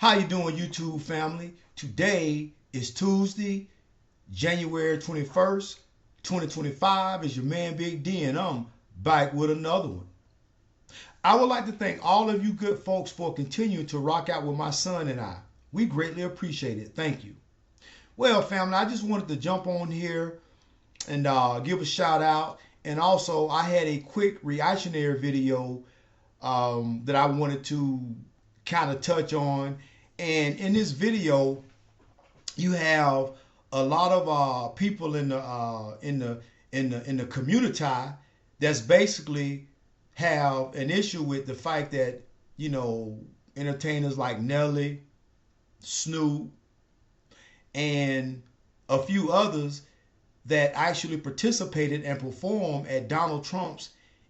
How you doing, YouTube family? Today is Tuesday, January 21st, 2025. It's your man Big D, and I'm back with another one. I would like to thank all of you good folks for continuing to rock out with my son and I. We greatly appreciate it. Thank you. Well, family, I just wanted to jump on here and give a shout out. And also, I had a quick reactionary video that I wanted to kind of touch on. And in this video, you have a lot of people in the community that's basically have an issue with the fact that, you know, entertainers like Nelly, Snoop, and a few others that actually participated and performed at Donald Trump's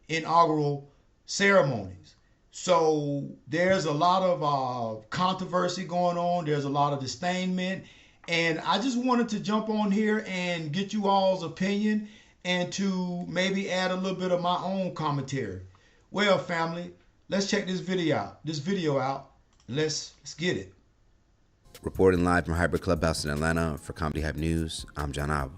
inaugural ceremonies. So there's a lot of controversy going on. There's a lot of disdainment. And I just wanted to jump on here and get you all's opinion and to maybe add a little bit of my own commentary. Well, family, let's check this video out. Let's get it. Reporting live from Hyper Clubhouse in Atlanta for Comedy Hype News, I'm John Alba.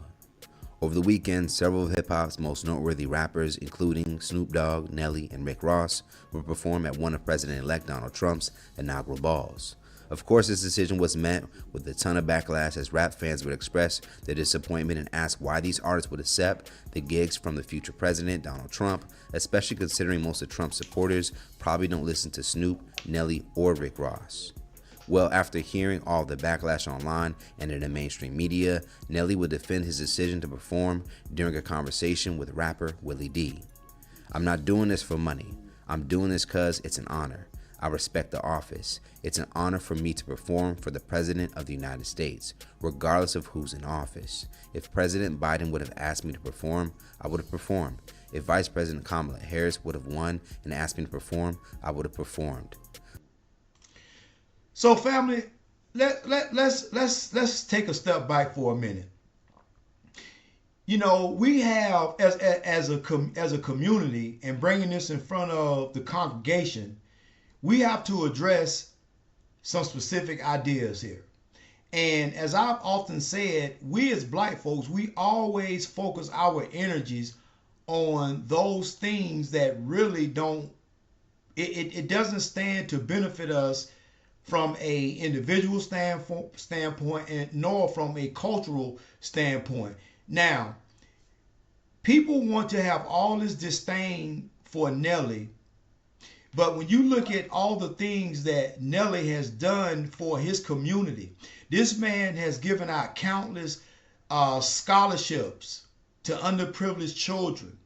Over the weekend, several of hip-hop's most noteworthy rappers, including Snoop Dogg, Nelly, and Rick Ross, will perform at one of President-elect Donald Trump's inaugural balls. Of course, this decision was met with a ton of backlash as rap fans would express their disappointment and ask why these artists would accept the gigs from the future president, Donald Trump, especially considering most of Trump's supporters probably don't listen to Snoop, Nelly, or Rick Ross. Well, after hearing all the backlash online and in the mainstream media, Nelly would defend his decision to perform during a conversation with rapper Willie D. "I'm not doing this for money. I'm doing this because it's an honor. I respect the office. It's an honor for me to perform for the President of the United States, regardless of who's in office. If President Biden would have asked me to perform, I would have performed. If Vice President Kamala Harris would have won and asked me to perform, I would have performed." So, family, let's take a step back for a minute. You know, we have as a community, and bringing this in front of the congregation, we have to address some specific ideas here. And as I've often said, we as black folks, we always focus our energies on those things that really don't, it doesn't stand to benefit us from a individual standpoint and nor from a cultural standpoint. Now, people want to have all this disdain for Nelly, but when you look at all the things that Nelly has done for his community, this man has given out countless scholarships to underprivileged children.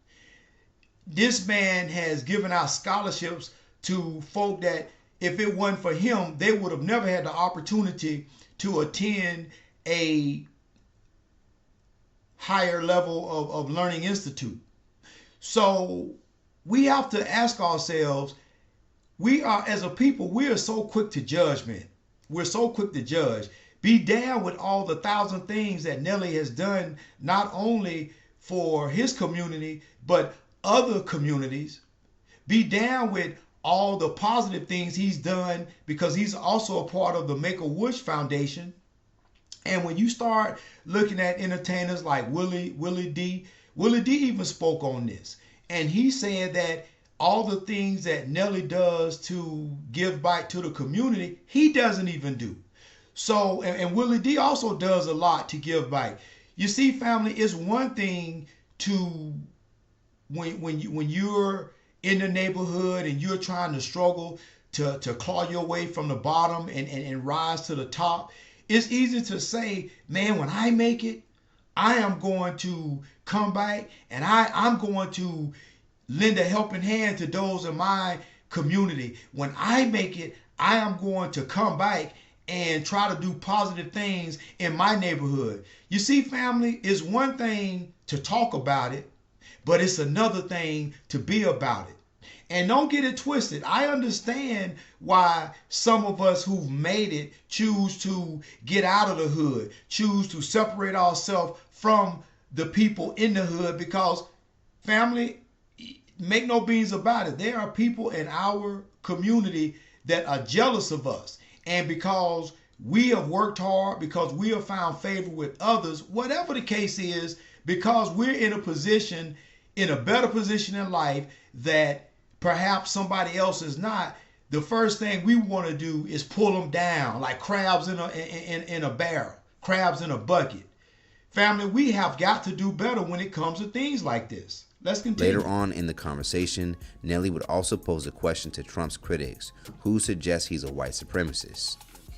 This man has given out scholarships to folk that if it wasn't for him, they would have never had the opportunity to attend a higher level of learning institute. So we have to ask ourselves, we are, as a people, we are so quick to judgment. We're so quick to judge. Be down with all the thousand things that Nelly has done, not only for his community, but other communities. Be down with all the positive things he's done because he's also a part of the Make-A-Wish Foundation. And when you start looking at entertainers like Willie D even spoke on this. And he said that all the things that Nelly does to give back to the community, he doesn't even do. So, and Willie D also does a lot to give back. You see, family, it's one thing to, when you're in the neighborhood and you're trying to struggle to claw your way from the bottom and rise to the top, it's easy to say, man, when I make it, I am going to come back and I'm going to lend a helping hand to those in my community. When I make it, I am going to come back and try to do positive things in my neighborhood. You see, family, it's one thing to talk about it, but it's another thing to be about it. And don't get it twisted. I understand why some of us who've made it choose to get out of the hood, choose to separate ourselves from the people in the hood, because, family, make no beans about it, there are people in our community that are jealous of us. and because we have worked hard, because we have found favor with others, whatever the case is, because we're in a position, in a better position in life that perhaps somebody else is not, the first thing we want to do is pull them down like crabs in a barrel, crabs in a bucket. Family, we have got to do better when it comes to things like this. Let's continue. Later on in the conversation, Nelly would also pose a question to Trump's critics who suggest he's a white supremacist.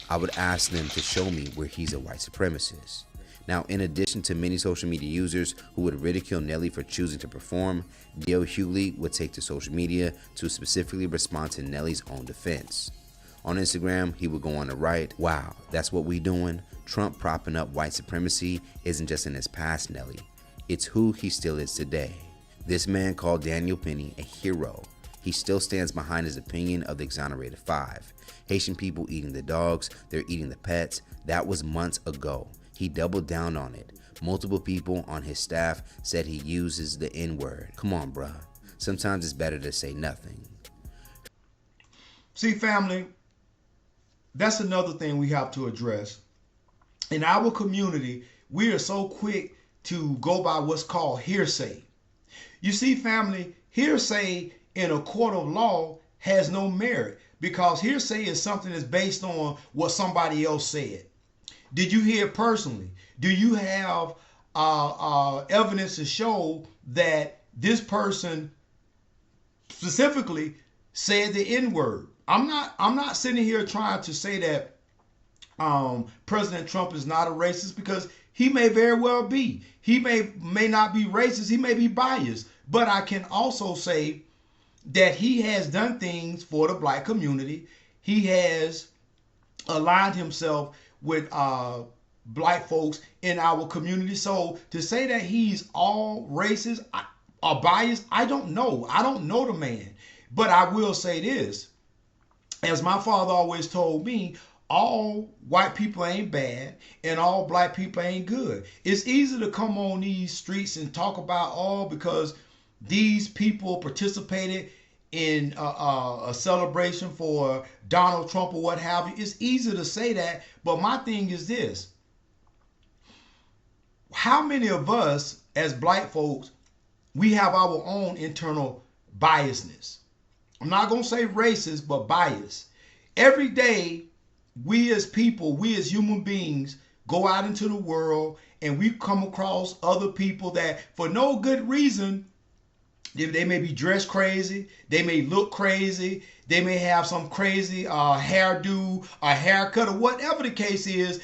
I would ask them to show me where he's a white supremacist. Now, in addition to many social media users who would ridicule Nelly for choosing to perform, D.L. Hughley would take to social media to specifically respond to Nelly's own defense. On Instagram, he would go on to write, "Wow, that's what we doing? Trump propping up white supremacy isn't just in his past, Nelly. It's who he still is today." This man called Daniel Penny a hero. He still stands behind his opinion of the exonerated five. Haitian people eating the dogs, they're eating the pets. That was months ago. He doubled down on it. Multiple people on his staff said he uses the N-word. Come on, bruh. Sometimes it's better to say nothing. See, family, that's another thing we have to address. In our community, we are so quick to go by what's called hearsay. You see, family, hearsay in a court of law has no merit because hearsay is something that's based on what somebody else said. Did you hear it personally? Do you have evidence to show that this person specifically said the N-word? I'm not sitting here trying to say that President Trump is not a racist, because he may very well be. He may not be racist. He may be biased. But I can also say that he has done things for the black community. He has aligned himself with black folks in our community. So to say that he's all racist or biased, I don't know. I don't know the man. But I will say this. As my father always told me, all white people ain't bad and all black people ain't good. It's easy to come on these streets and talk about all because these people participated in a celebration for Donald Trump or what have you. It's easy to say that, but my thing is this. How many of us as black folks, we have our own internal biasness? I'm not going to say racist, but bias. Every day, we as people, we as human beings, go out into the world and we come across other people that for no good reason, they may be dressed crazy, they may look crazy, they may have some crazy hairdo, a haircut, or whatever the case is.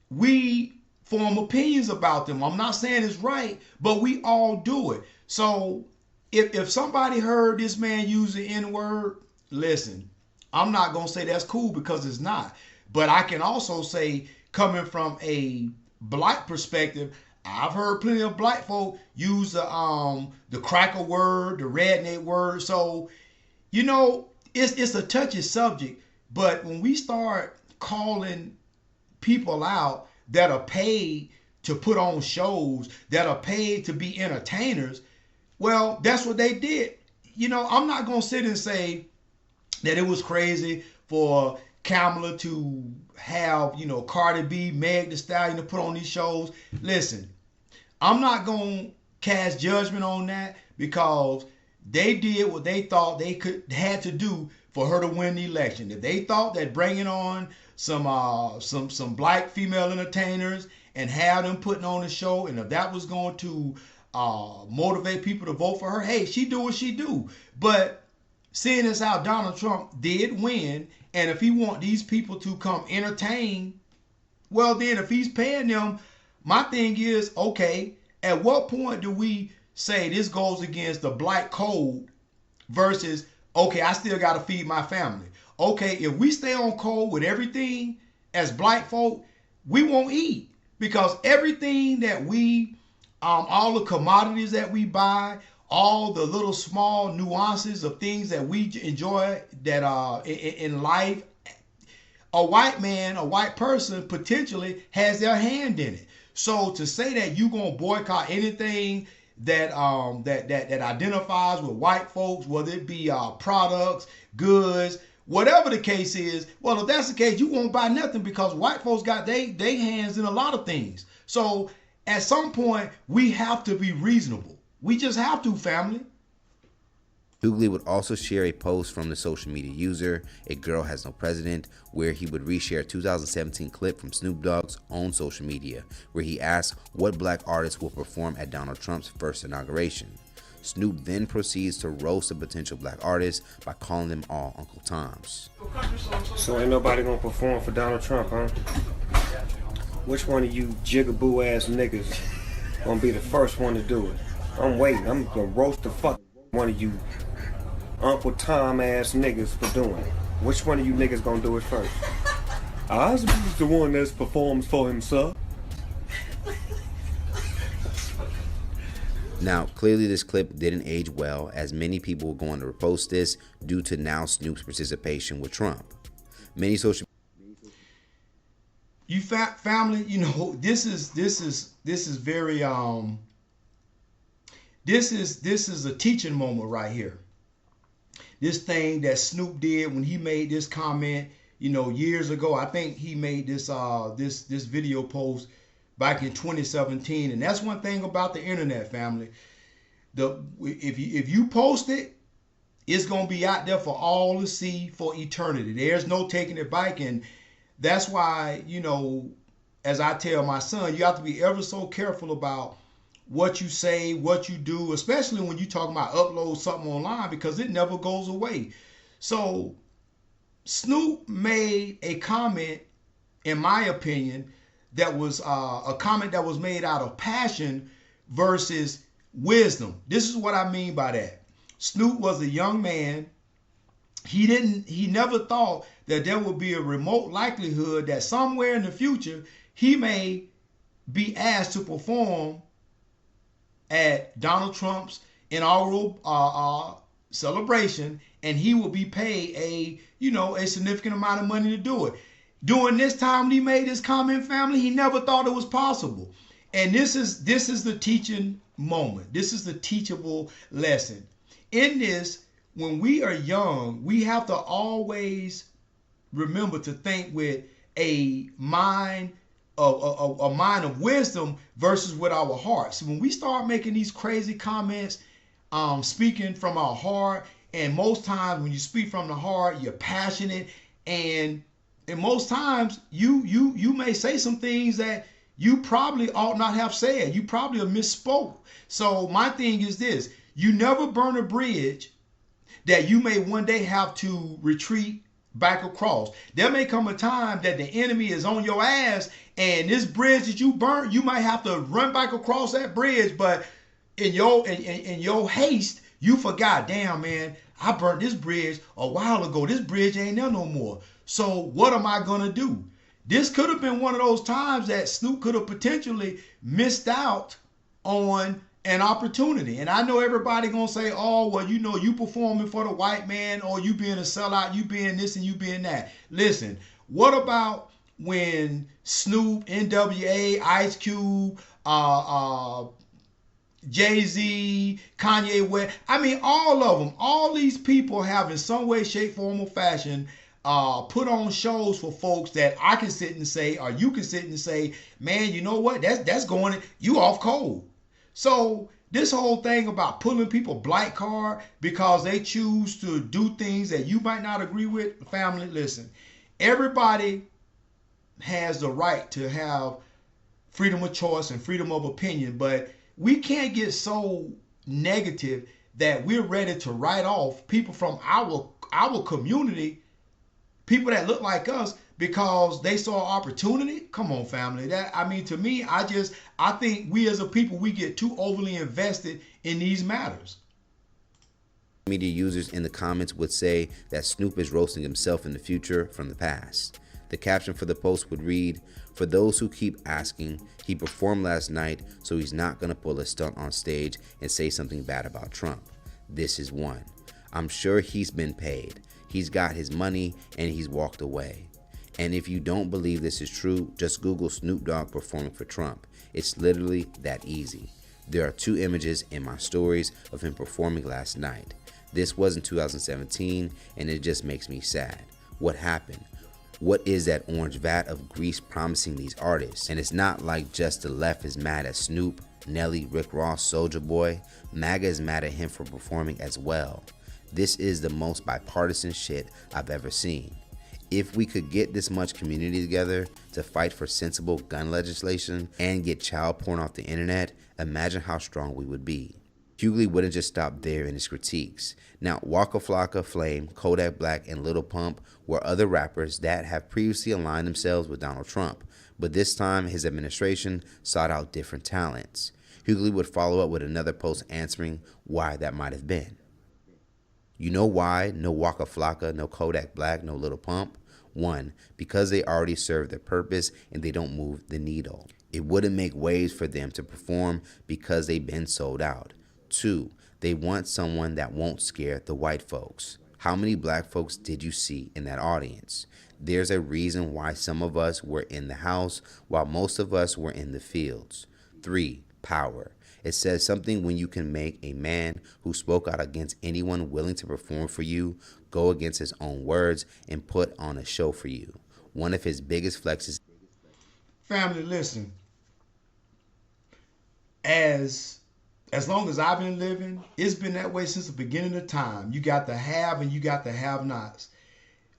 We form opinions about them. I'm not saying it's right, but we all do it. So if somebody heard this man use the N-word, listen, I'm not going to say that's cool because it's not. But I can also say, coming from a black perspective, I've heard plenty of black folk use the cracker word, the redneck word. So, you know, it's a touchy subject. But when we start calling people out that are paid to put on shows, that are paid to be entertainers, well, that's what they did. You know, I'm not going to sit and say that it was crazy for Kamala to have, you know, Cardi B, Meg Thee Stallion to put on these shows. Listen, I'm not going to cast judgment on that because they did what they thought they had to do for her to win the election. If they thought that bringing on some black female entertainers and have them putting on a show, and if that was going to motivate people to vote for her, hey, she do what she do. But seeing as how Donald Trump did win, and if he want these people to come entertain, well then if he's paying them, my thing is, okay, at what point do we say this goes against the black code versus, okay, I still got to feed my family. Okay, if we stay on code with everything as black folk, we won't eat because everything that we, all the commodities that we buy, all the little small nuances of things that we enjoy that in life, a white man, a white person potentially has their hand in it. So to say that you're gonna boycott anything that that identifies with white folks, whether it be products, goods, whatever the case is, well, if that's the case, you won't buy nothing because white folks got they hands in a lot of things. So at some point, we have to be reasonable. We just have to, family. Hughley would also share a post from the social media user, A Girl Has No President, where he would reshare a 2017 clip from Snoop Dogg's own social media, where he asked what black artists will perform at Donald Trump's first inauguration. Snoop then proceeds to roast a potential black artist by calling them all Uncle Toms. So ain't nobody gonna perform for Donald Trump, huh? Which one of you jigaboo ass niggas gonna be the first one to do it? I'm waiting. I'm gonna roast the fuck one of you Uncle Tom ass niggas for doing it. Which one of you niggas gonna do it first? I was the one that performs for himself. Now, clearly this clip didn't age well, as many people were going to repost this due to now Snoop's participation with Trump. Many social family, you know, this is very this is a teaching moment right here. This thing that Snoop did when he made this comment, you know, years ago. I think he made this this video post back in 2017, and that's one thing about the internet, family. If you post it, it's gonna be out there for all to see for eternity. There's no taking it back, and that's why, you know, as I tell my son, you have to be ever so careful about what you say, what you do, especially when you talk about upload something online, because it never goes away. So Snoop made a comment, in my opinion, that was a comment that was made out of passion versus wisdom. This is what I mean by that. Snoop was a young man. He never thought that there would be a remote likelihood that somewhere in the future he may be asked to perform at Donald Trump's inaugural celebration, and he will be paid a significant amount of money to do it. During this time when he made this comment, family, he never thought it was possible. And this is the teaching moment. This is the teachable lesson. In this, when we are young, we have to always remember to think with a mind of wisdom versus with our hearts. When we start making these crazy comments, speaking from our heart, and most times when you speak from the heart, you're passionate, and most times you may say some things that you probably ought not have said. You probably have misspoke. So my thing is this: you never burn a bridge that you may one day have to retreat back across. There may come a time that the enemy is on your ass, and this bridge that you burnt, you might have to run back across that bridge. But in your haste, you forgot, damn man, I burnt this bridge a while ago. This bridge ain't there no more. So what am I gonna do? This could have been one of those times that Snoop could have potentially missed out on an opportunity. And I know everybody gonna say, oh, well, you know, you performing for the white man, or you being a sellout, you being this and you being that. Listen, what about when Snoop, NWA, Ice Cube, Jay-Z, Kanye West, I mean, all of them, all these people have in some way, shape, form, or fashion put on shows for folks that I can sit and say, or you can sit and say, man, you know what, that's going, you off cold. So this whole thing about pulling people black card because they choose to do things that you might not agree with, family, listen, everybody has the right to have freedom of choice and freedom of opinion, but we can't get so negative that we're ready to write off people from our community, people that look like us, because they saw opportunity. Come on, family. That, I mean, to me, I think we as a people, we get too overly invested in these matters. Media users in the comments would say that Snoop is roasting himself in the future from the past. The caption for the post would read, "For those who keep asking, he performed last night, so he's not gonna pull a stunt on stage and say something bad about Trump. This is one. I'm sure he's been paid. He's got his money and he's walked away. And if you don't believe this is true, just Google Snoop Dogg performing for Trump. It's literally that easy. There are 2 images in my stories of him performing last night. This was in 2017, and it just makes me sad. What happened? What is that orange vat of grease promising these artists? And it's not like just the left is mad at Snoop, Nelly, Rick Ross, Soulja Boy. MAGA is mad at him for performing as well. This is the most bipartisan shit I've ever seen. If we could get this much community together to fight for sensible gun legislation and get child porn off the internet, imagine how strong we would be. Hughley wouldn't just stop there in his critiques. Now, Waka Flocka, Flame, Kodak Black, and Lil Pump were other rappers that have previously aligned themselves with Donald Trump, but this time his administration sought out different talents. Hughley would follow up with another post answering why that might have been. You know why? No Waka Flocka, no Kodak Black, no Lil Pump? 1. Because they already serve their purpose and they don't move the needle. It wouldn't make waves for them to perform because they've been sold out. 2. They want someone that won't scare the white folks. How many black folks did you see in that audience? There's a reason why some of us were in the house while most of us were in the fields. 3. Power. It says something when you can make a man who spoke out against anyone willing to perform for you go against his own words and put on a show for you. One of his biggest flexes. Family, listen. As long as I've been living, it's been that way since the beginning of time. You got the have and you got the have-nots.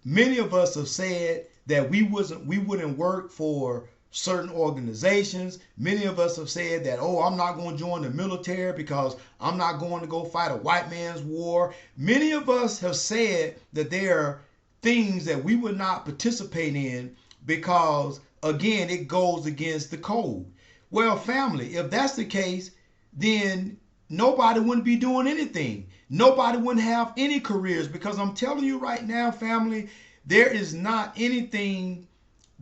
Many of us have said that we wouldn't work for certain organizations. Many of us have said that, oh, I'm not going to join the military because I'm not going to go fight a white man's war. Many of us have said that there are things that we would not participate in because, again, it goes against the code. Well, family, if that's the case, then nobody wouldn't be doing anything. Nobody wouldn't have any careers, because I'm telling you right now, family, there is not anything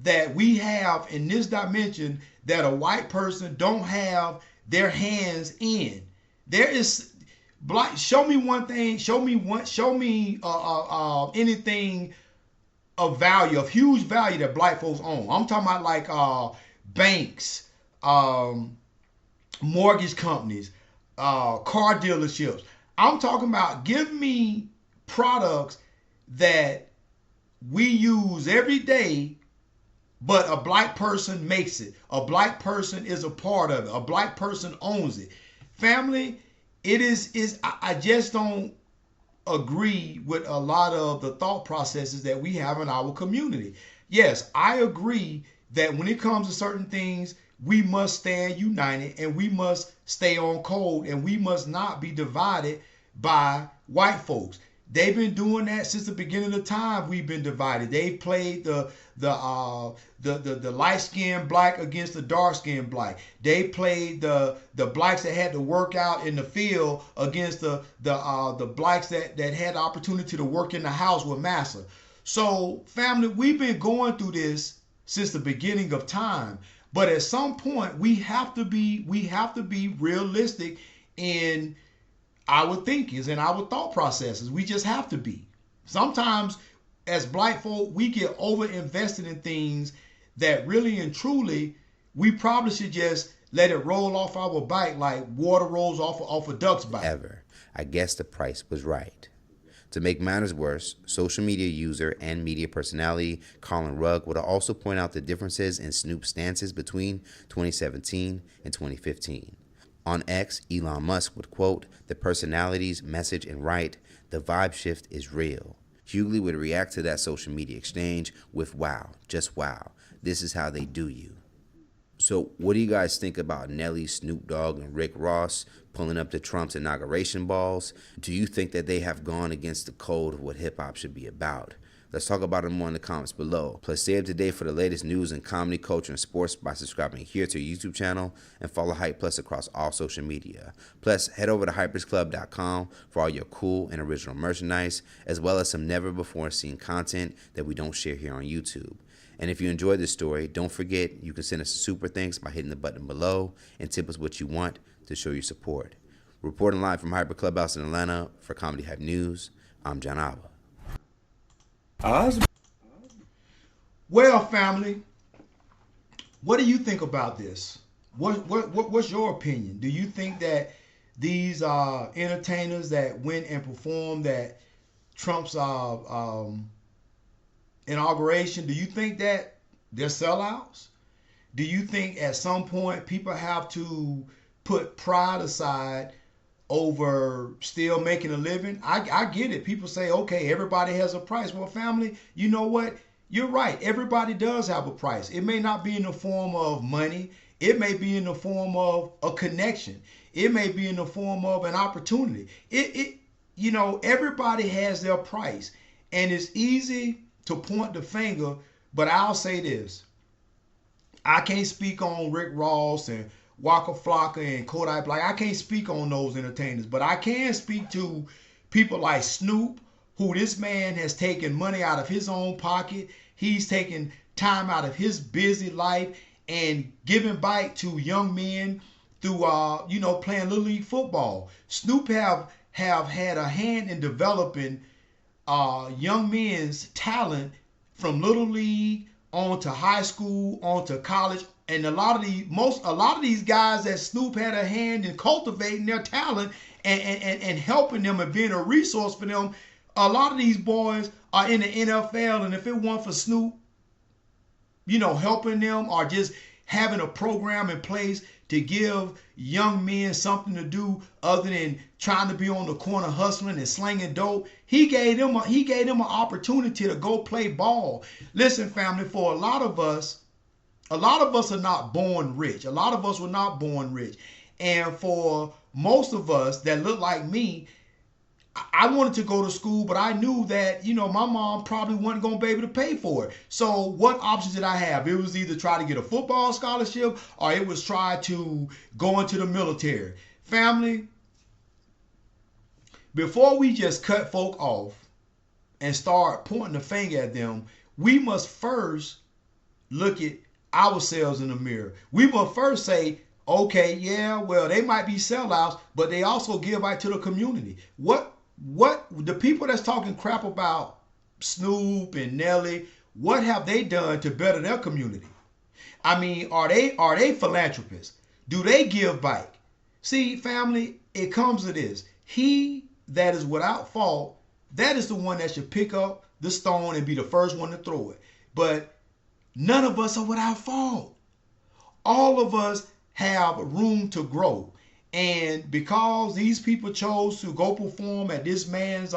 that we have in this dimension that a white person don't have their hands in. There is black. Show me one thing. Show me anything of value, of huge value that black folks own. I'm talking about like banks, mortgage companies, car dealerships. I'm talking about, give me products that we use every day, but a black person makes it. A black person is a part of it. A black person owns it. Family, I just don't agree with a lot of the thought processes that we have in our community. Yes, I agree that when it comes to certain things, we must stand united and we must stay on code and we must not be divided by white folks. They've been doing that since the beginning of time. We've been divided. They've played the light-skinned black against the dark-skinned black. They played the blacks that had to work out in the field against the blacks that had the opportunity to work in the house with massa. So, family, we've been going through this since the beginning of time. But at some point, we have to be realistic in our thinkings and our thought processes. We just have to be. Sometimes, as black folk, we get over invested in things that really and truly, we probably should just let it roll off our back like water rolls off a duck's back. Ever. I guess the price was right. To make matters worse, social media user and media personality Colin Rugg would also point out the differences in Snoop's stances between 2017 and 2015. On X, Elon Musk would quote, "The personalities, message, and write, the vibe shift is real." Hughley would react to that social media exchange with wow, just wow. This is how they do you. So what do you guys think about Nelly, Snoop Dogg, and Rick Ross pulling up to Trump's inauguration balls? Do you think that they have gone against the code of what hip-hop should be about? Let's talk about it more in the comments below. Plus, stay up to date for the latest news in comedy, culture, and sports by subscribing here to our YouTube channel and follow Hype Plus across all social media. Plus, head over to hypersclub.com for all your cool and original merchandise, as well as some never-before-seen content that we don't share here on YouTube. And if you enjoyed this story, don't forget you can send us a super thanks by hitting the button below and tip us what you want to show your support. Reporting live from Hyper Clubhouse in Atlanta for Comedy Hype News, I'm John Alba. Well, family, what do you think about this? What's your opinion? Do you think that these entertainers that went and performed at Trump's inauguration, do you think that they're sellouts? Do you think at some point people have to put pride aside over still making a living? I get it. People say, okay, everybody has a price. Well, family, you know what? You're right. Everybody does have a price. It may not be in the form of money. It may be in the form of a connection. It may be in the form of an opportunity. Everybody has their price. And it's easy to point the finger, but I'll say this. I can't speak on Rick Ross and Waka Flocka and Kodak Black. I can't speak on those entertainers, but I can speak to people like Snoop, who this man has taken money out of his own pocket. He's taken time out of his busy life and giving back to young men through, playing Little League football. Snoop have had a hand in developing young men's talent from Little League on to high school, on to college, and a lot of these guys that Snoop had a hand in cultivating their talent and helping them and being a resource for them. A lot of these boys are in the NFL, and if it weren't for Snoop, helping them or just having a program in place to give young men something to do other than trying to be on the corner hustling and slinging dope, he gave them an opportunity to go play ball. Listen, family, for a lot of us are not born rich. A lot of us were not born rich. And for most of us that look like me, I wanted to go to school, but I knew that, my mom probably wasn't going to be able to pay for it. So what options did I have? It was either try to get a football scholarship or it was try to go into the military. Family, before we just cut folk off and start pointing the finger at them, we must first look at ourselves in the mirror. We must first say, okay, yeah, well, they might be sellouts, but they also give back to the community. What the people that's talking crap about Snoop and Nelly, what have they done to better their community? I mean, are they philanthropists? Do they give back? See, family, it comes to this. He that is without fault, that is the one that should pick up the stone and be the first one to throw it. But none of us are without fault. All of us have room to grow. And because these people chose to go perform at this man's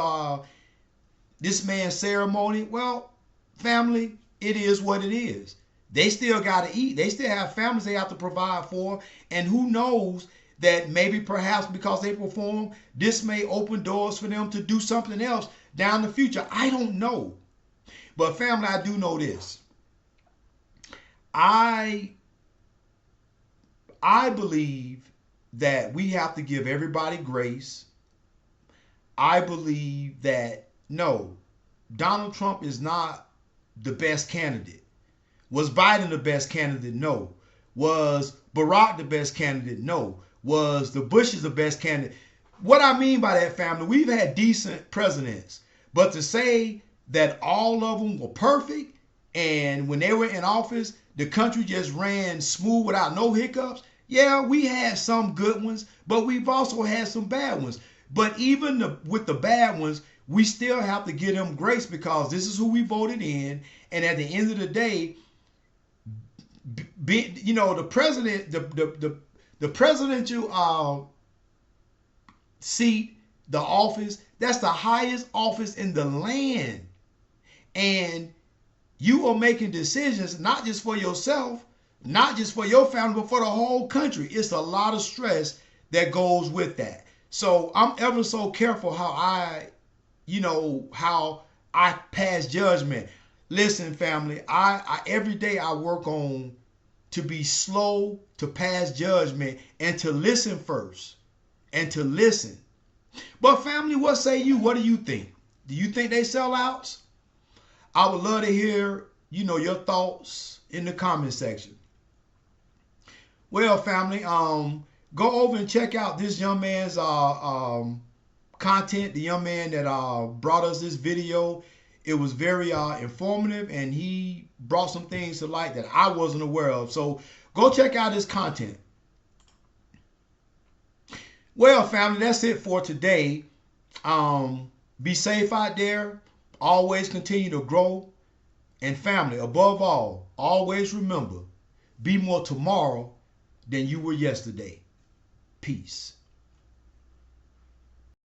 ceremony, well, family, it is what it is. They still got to eat. They still have families they have to provide for. And who knows that maybe perhaps because they perform, this may open doors for them to do something else down the future. I don't know. But family, I do know this. I believe that we have to give everybody grace. I believe that, no, Donald Trump is not the best candidate. Was Biden the best candidate? No. Was Barack the best candidate? No. Was the Bushes the best candidate? What I mean by that, family, we've had decent presidents. But to say that all of them were perfect and when they were in office, the country just ran smooth without no hiccups, yeah, we had some good ones, but we've also had some bad ones. But even with the bad ones, we still have to give them grace because this is who we voted in. And at the end of the day, the president, the presidential seat, the office, that's the highest office in the land. And you are making decisions not just for yourself, not just for your family, but for the whole country. It's a lot of stress that goes with that. So I'm ever so careful how I pass judgment. Listen, family, I every day I work on to be slow to pass judgment and to listen first and to listen. But family, what say you? What do you think? Do you think they sell outs? I would love to hear, your thoughts in the comment section. Well, family, go over and check out this young man's content. The young man that brought us this video. It was very informative, and he brought some things to light that I wasn't aware of. So go check out his content. Well, family, that's it for today. Be safe out there. Always continue to grow. And family, above all, always remember, be more tomorrow than you were yesterday. Peace.